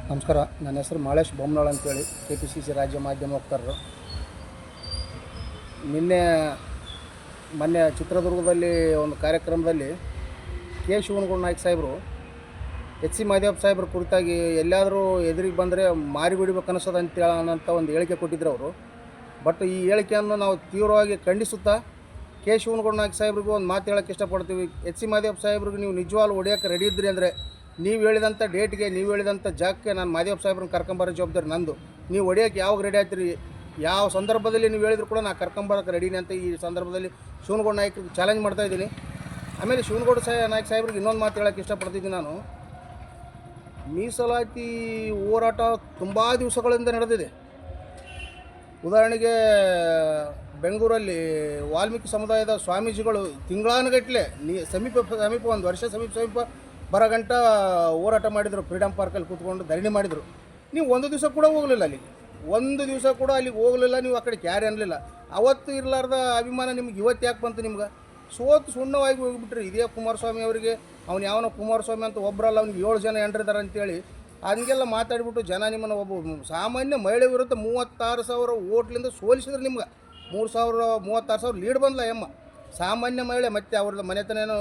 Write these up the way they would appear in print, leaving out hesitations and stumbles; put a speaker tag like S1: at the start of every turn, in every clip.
S1: ನಮಸ್ಕಾರ. ನನ್ನ ಹೆಸರು ಮಾಳೇಶ್ ಬೊಮ್ಮನಾಳ್ ಅಂತೇಳಿ, KPCC ರಾಜ್ಯ ಮಾಧ್ಯಮ ವಕ್ತಾರರು. ಮೊನ್ನೆ ಚಿತ್ರದುರ್ಗದಲ್ಲಿ ಒಂದು ಕಾರ್ಯಕ್ರಮದಲ್ಲಿ ಶಿವನಗೌಡ ನಾಯ್ಕ ಸಾಹೇಬರು HC ಮಾದೇವಪ್ಪ ಸಾಹೇಬ್ರ ಕುರಿತಾಗಿ ಎಲ್ಲಾದರೂ ಎದುರಿಗೆ ಬಂದರೆ ಮಾರಿ ಬಿಡಬೇಕು ಅನ್ನಿಸೋದು ಅಂತೇಳಂತ ಒಂದು ಹೇಳಿಕೆ ಕೊಟ್ಟಿದ್ರು ಅವರು. ಬಟ್ ಈ ಹೇಳಿಕೆಯನ್ನು ನಾವು ತೀವ್ರವಾಗಿ ಖಂಡಿಸುತ್ತಾ ಶಿವನಗೌಡ ನಾಯ್ಕ ಸಾಹೇಬ್ರಿಗೂ ಒಂದು ಮಾತು ಹೇಳೋಕ್ಕೆ ಇಷ್ಟಪಡ್ತೀವಿ. HC ಮಾದೇವಪ್ಪ ಸಾಹೇಬ್ರಿಗೆ ನೀವು ನಿಜವಾಗ್ಲೂ ಹೊಡೆಯೋಕ್ಕೆ ರೆಡಿ ಇದ್ರಿ ಅಂದರೆ ನೀವು ಹೇಳಿದಂಥ ಡೇಟ್ಗೆ, ನೀವು ಹೇಳಿದಂಥ ಜಾಗಕ್ಕೆ ನಾನು ಮಾದೇವಪ್ಪ ಸಾಹೇಬ್ರನ್ನ ಕರ್ಕೊಂಬರೋ ಜವಾಬ್ದಾರಿ ನಂದು. ನೀವು ಹೊಡೆಯೋಕ್ಕೆ ಯಾವಾಗ ರೆಡಿ ಆಗ್ತೀರಿ, ಯಾವ ಸಂದರ್ಭದಲ್ಲಿ ನೀವು ಹೇಳಿದ್ರು ಕೂಡ ನಾನು ಕರ್ಕೊಂಬರೋಕ್ಕೆ ರೆಡಿನಿ ಅಂತ ಈ ಸಂದರ್ಭದಲ್ಲಿ ಶಿವನಗೌಡ ನಾಯ್ಕರಿಗೆ ಚಾಲೆಂಜ್ ಮಾಡ್ತಾಯಿದ್ದೀನಿ. ಆಮೇಲೆ ಶಿವನಗೌಡ ನಾಯ್ಕ ಸಾಹೇಬ್ರಿಗೆ ಇನ್ನೊಂದು ಮಾತು ಹೇಳೋಕ್ಕೆ ಇಷ್ಟಪಡ್ತಿದ್ದೀನಿ. ನಾನು ಮೀಸಲಾತಿ ಹೋರಾಟ ತುಂಬ ದಿವಸಗಳಿಂದ ನಡೆದಿದೆ. ಉದಾಹರಣೆಗೆ ಬೆಂಗಳೂರಲ್ಲಿ ವಾಲ್ಮೀಕಿ ಸಮುದಾಯದ ಸ್ವಾಮೀಜಿಗಳು ತಿಂಗಳಾನುಗಟ್ಟಲೆ ಸಮೀಪ ಒಂದು ವರ್ಷ ಸಮೀಪ ಬರಗಂಟ ಹೋರಾಟ ಮಾಡಿದರು. ಫ್ರೀಡಮ್ ಪಾರ್ಕಲ್ಲಿ ಕೂತ್ಕೊಂಡು ಧರಣಿ ಮಾಡಿದರು. ನೀವು ಒಂದು ದಿವಸ ಕೂಡ ಹೋಗಲಿಲ್ಲ ಅಲ್ಲಿಗೆ, ಒಂದು ದಿವಸ ಕೂಡ ಅಲ್ಲಿಗೆ ಹೋಗಲಿಲ್ಲ. ನೀವು ಆ ಕಡೆ ಕ್ಯಾರಿ ಅನ್ನಲಿಲ್ಲ. ಅವತ್ತು ಇರಲಾರ್ದ ಅಭಿಮಾನ ನಿಮ್ಗೆ ಇವತ್ತು ಯಾಕೆ ಬಂತು? ನಿಮ್ಗೆ ಸೋತು ಸುಣ್ಣವಾಗಿ ಹೋಗಿಬಿಟ್ರಿ. ಇದೇ ಕುಮಾರಸ್ವಾಮಿ ಅವರಿಗೆ ಅವ್ನು ಯಾವನೋ ಕುಮಾರಸ್ವಾಮಿ ಅಂತ ಒಬ್ಬರಲ್ಲ, ಅವ್ನಿಗೆ 7 ಜನ ಎಂಟ್ರಿದ್ದಾರೆ ಅಂತೇಳಿ ಹಂಗೆಲ್ಲ ಮಾತಾಡಿಬಿಟ್ಟು ಜನ ನಿಮ್ಮನ್ನು ಒಬ್ಬ ಸಾಮಾನ್ಯ ಮಹಿಳೆ ವಿರುದ್ಧ 36,000 ಓಟ್ಲಿಂದ ಸೋಲಿಸಿದ್ರೆ ನಿಮ್ಗೆ 36,000 ಲೀಡ್ ಬಂದಲ್ಲ ಎಮ್ಮ. ಸಾಮಾನ್ಯ ಮಹಿಳೆ, ಮತ್ತು ಅವ್ರದ್ದು ಮನೆತನೇನೋ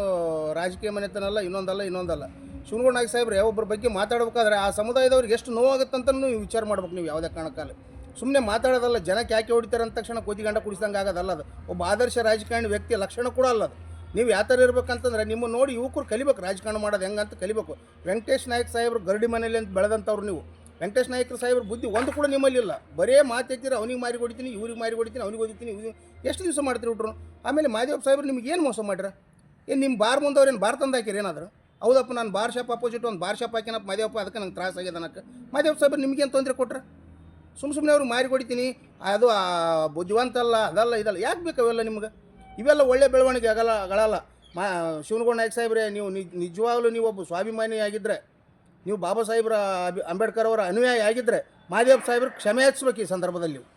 S1: ರಾಜಕೀಯ ಮನೆತನಲ್ಲ, ಇನ್ನೊಂದಲ್ಲ. ಶಿವನಗೌಡ ನಾಯ್ಕ ಸಾಹೇಬ್ರೆ ಒಬ್ಬರ ಬಗ್ಗೆ ಮಾತಾಡ್ಬೇಕಾದ್ರೆ ಆ ಸಮುದಾಯದವ್ರಿಗೆ ಎಷ್ಟು ನೋವಾಗುತ್ತಂತ ನೀವು ವಿಚಾರ ಮಾಡ್ಬೇಕು. ನೀವು ಯಾವುದೇ ಕಾರಣಕ್ಕಲ್ಲ ಸುಮ್ಮನೆ ಮಾತಾಡೋದಲ್ಲ. ಜನಕ್ಕೆ ಯಾಕೆ ಹೊಡಿತಾರೆ ಅಂತ ತಕ್ಷಣ ಕೋತಿಗಂಡ ಕುಡಿಸ್ದಂಗೆ ಆಗೋದಲ್ಲ. ಅದು ಒಬ್ಬ ಆದರ್ಶ ರಾಜಕಾರಣಿ ವ್ಯಕ್ತಿಯ ಲಕ್ಷಣ ಕೂಡ ಅಲ್ಲ ಅದು. ನೀವು ಯಾವ ಥರ ಇರ್ಬೇಕಂತಂದ್ರೆ ನಿಮ್ಮ ನೋಡಿ ಯುವಕರು ಕಲಿಬೇಕು, ರಾಜಕಾರಣ ಮಾಡೋದು ಹೆಂಗಂತ ಕಲಿಬೇಕು. ವೆಂಕಟೇಶ್ ನಾಯ್ಕ ಸಾಹೇಬ್ರು ಗರಡಿ ಮನೆಯಲ್ಲಿ ಅಂತ ಬೆಳೆದಂಥವ್ರು ನೀವು. ವೆಂಕಟೇಶ್ ನಾಯ್ಕರ ಸಾಹೇಬ್ರ ಬುದ್ಧಿ ಒಂದು ಕೂಡ ನಿಮ್ಮಲ್ಲಿಲ್ಲ. ಬರೇ ಮಾತೆತ್ತೀರ, ಅವನಿಗೆ ಮಾರಿ ಹೊಡಿತೀನಿ, ಇವ್ರಿಗೆ ಮಾರಿ ಹೊಡಿತೀನಿ, ಅವ್ನಿಗೆ ಹೊಡಿತೀನಿ, ಎಷ್ಟು ದಿವಸ ಮಾಡ್ತೀರಿ ಬಿಟ್ರು. ಆಮೇಲೆ ಮಾದೇವಪ್ಪ ಸಾಹೇಬ್ರು ನಿಮ್ಗೆ ಏನು ಮೋಸ ಮಾಡ್ರ? ಏನು ನಿಮ್ಮ ಬಾರ್ ಮುಂದವ್ರು ಏನು ಬಾರ್ ತಂದು ಹಾಕಿರಿ ಏನಾದ್ರು? ಹೌದಪ್ಪ, ನಾನು ಬಾರ್ ಶಾಪ್ ಅಪೋಸಿಟ್ ಒಂದು ಬಾರ್ ಶಾಪ್ ಹಾಕಿನಪ್ಪ ಮಾದೇವಪ್ಪ, ಅದಕ್ಕೆ ನಂಗೆ ತ್ರಾಸ ಆಗಿದೆ ಅನ್ನಕ್ಕೆ ಮಾದೇವಪ್ಪ ಸಾಹೇಬ್ರು ನಿಮಗೇನು ತೊಂದರೆ ಕೊಟ್ರೆ? ಸುಮ್ಮನೆ ಅವ್ರಿಗೆ ಮಾರಿ ಹೊಡಿತೀನಿ, ಅದು ಬುದ್ಧಿವಂತ ಅಲ್ಲ, ಅದಲ್ಲ ಇದಲ್ಲ, ಯಾಕೆ ಬೇಕು ಅವೆಲ್ಲ ನಿಮ್ಗೆ? ಇವೆಲ್ಲ ಒಳ್ಳೆ ಬೆಳವಣಿಗೆ ಆಗಲ್ಲ. ಶಿವನಗೌಡ ನಾಯ್ಕ ಸಾಹೇಬ್ರೆ, ನೀವು ನಿಜವಾಗ್ಲೂ ನೀವು ಒಬ್ಬ ಸ್ವಾಭಿಮಾನಿ ಆಗಿದ್ದರೆ, ನೀವು ಬಾಬಾ ಸಾಹೇಬ್ರ ಅಂಬೇಡ್ಕರ್ ಅವರ ಅನುಯಾಯಿ ಆಗಿದ್ದರೆ ಮಾದೇವಪ್ಪ ಸಾಹೇಬ್ರಿಗೆ ಕ್ಷಮೆ ಹಚ್ಬೇಕು ಈ ಸಂದರ್ಭದಲ್ಲಿ. ನೀವು